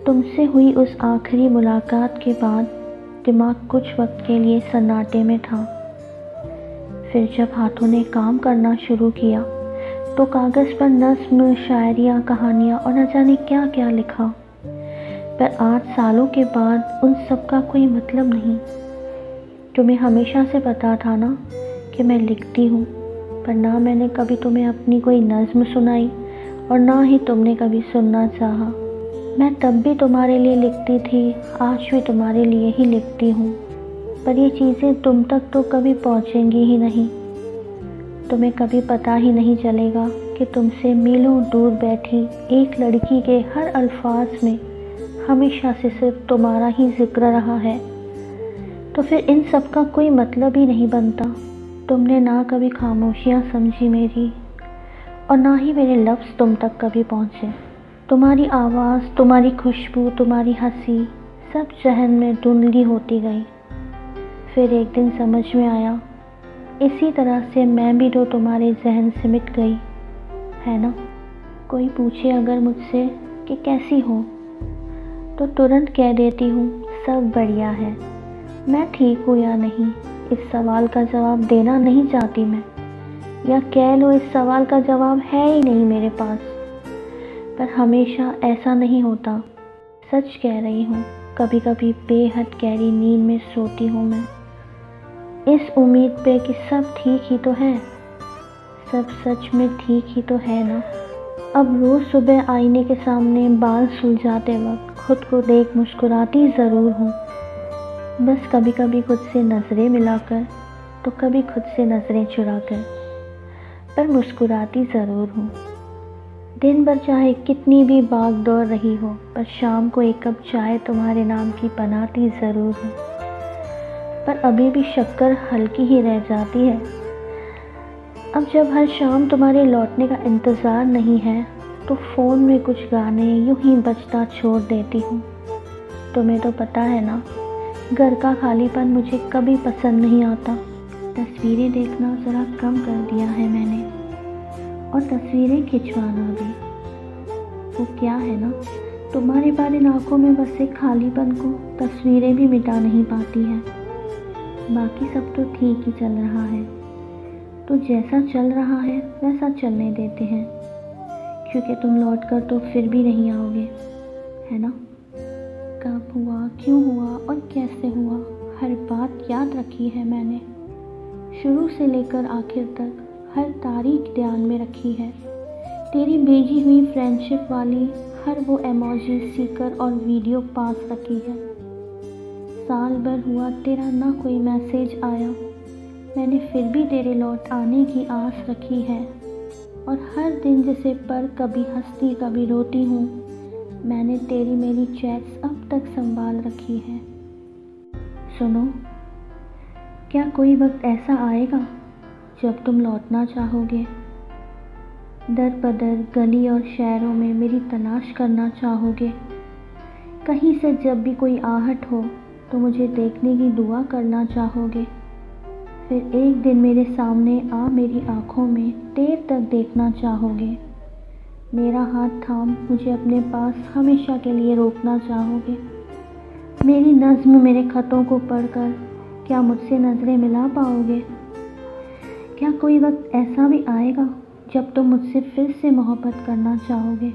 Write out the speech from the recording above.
तुमसे हुई उस आखिरी मुलाकात के बाद दिमाग कुछ वक्त के लिए सन्नाटे में था। फिर जब हाथों ने काम करना शुरू किया तो कागज़ पर नज़्म, शायरियाँ, कहानियाँ और न जाने क्या क्या लिखा। पर 8 सालों के बाद उन सब का कोई मतलब नहीं। तुम्हें हमेशा से पता था ना कि मैं लिखती हूँ, पर ना मैंने कभी तुम्हें अपनी कोई नज़्म सुनाई और ना ही तुमने कभी सुनना चाहा। मैं तब भी तुम्हारे लिए लिखती थी, आज भी तुम्हारे लिए ही लिखती हूँ, पर ये चीज़ें तुम तक तो कभी पहुँचेंगी ही नहीं। तुम्हें कभी पता ही नहीं चलेगा कि तुमसे मीलों दूर बैठी एक लड़की के हर अल्फाज में हमेशा से सिर्फ तुम्हारा ही जिक्र रहा है। तो फिर इन सब का कोई मतलब ही नहीं बनता। तुमने ना कभी खामोशियाँ समझी मेरी, और ना ही मेरे लफ्ज़ तुम तक कभी पहुँचे। तुम्हारी आवाज़, तुम्हारी खुशबू, तुम्हारी हंसी सब जहन में धुंधली होती गई। फिर एक दिन समझ में आया, इसी तरह से मैं भी तो तुम्हारे जहन से मिट गई, है ना। कोई पूछे अगर मुझसे कि कैसी हो, तो तुरंत कह देती हूँ सब बढ़िया है। मैं ठीक हूँ या नहीं, इस सवाल का जवाब देना नहीं चाहती मैं, या कह लो इस सवाल का जवाब है ही नहीं मेरे पास। पर हमेशा ऐसा नहीं होता, सच कह रही हूँ। कभी कभी बेहद गहरी नींद में सोती हूँ मैं, इस उम्मीद पे कि सब ठीक ही तो है, सब सच में ठीक ही तो है ना। अब रोज़ सुबह आईने के सामने बाल सुलझाते वक्त खुद को देख मुस्कुराती ज़रूर हूँ। बस कभी कभी खुद से नज़रें मिलाकर, तो कभी खुद से नज़रें चुराकर, पर मुस्कुराती ज़रूर हूँ। दिन भर चाहे कितनी भी भाग दौड़ रही हो, पर शाम को एक कप चाय तुम्हारे नाम की बनाती ज़रूर हूँ। पर अभी भी शक्कर हल्की ही रह जाती है। अब जब हर शाम तुम्हारे लौटने का इंतज़ार नहीं है, तो फ़ोन में कुछ गाने यूं ही बजता छोड़ देती हूँ। तुम्हें तो पता है ना, घर का खालीपन मुझे कभी पसंद नहीं आता। तस्वीरें देखना ज़रा कम कर दिया है मैंने, और तस्वीरें खिंचवाना भी। वो क्या है ना, तुम्हारे बाद इन आँखों में बसे खालीपन को तस्वीरें भी मिटा नहीं पाती हैं। बाकी सब तो ठीक ही चल रहा है, तो जैसा चल रहा है वैसा चलने देते हैं, क्योंकि तुम लौट कर तो फिर भी नहीं आओगे, है ना। कब हुआ, क्यों हुआ और कैसे हुआ, हर बात याद रखी है मैंने। शुरू से लेकर आखिर तक हर तारीख ध्यान में रखी है। तेरी भेजी हुई फ्रेंडशिप वाली हर वो इमोजी, स्टिकर और वीडियो पास रखी है। साल भर हुआ तेरा ना कोई मैसेज आया, मैंने फिर भी तेरे लौट आने की आस रखी है। और हर दिन जिसे पर कभी हंसती कभी रोती हूँ, मैंने तेरी मेरी चैट्स अब तक संभाल रखी है। सुनो, क्या कोई वक्त ऐसा आएगा जब तुम लौटना चाहोगे, दर बदर गली और शहरों में मेरी तलाश करना चाहोगे। कहीं से जब भी कोई आहट हो तो मुझे देखने की दुआ करना चाहोगे। फिर एक दिन मेरे सामने आ मेरी आँखों में देर तक देखना चाहोगे। मेरा हाथ थाम मुझे अपने पास हमेशा के लिए रोकना चाहोगे। मेरी नज़्म, मेरे ख़तों को पढ़कर क्या मुझसे नज़रें मिला पाओगे। क्या कोई वक्त ऐसा भी आएगा जब तुम मुझसे फिर से मोहब्बत करना चाहोगे।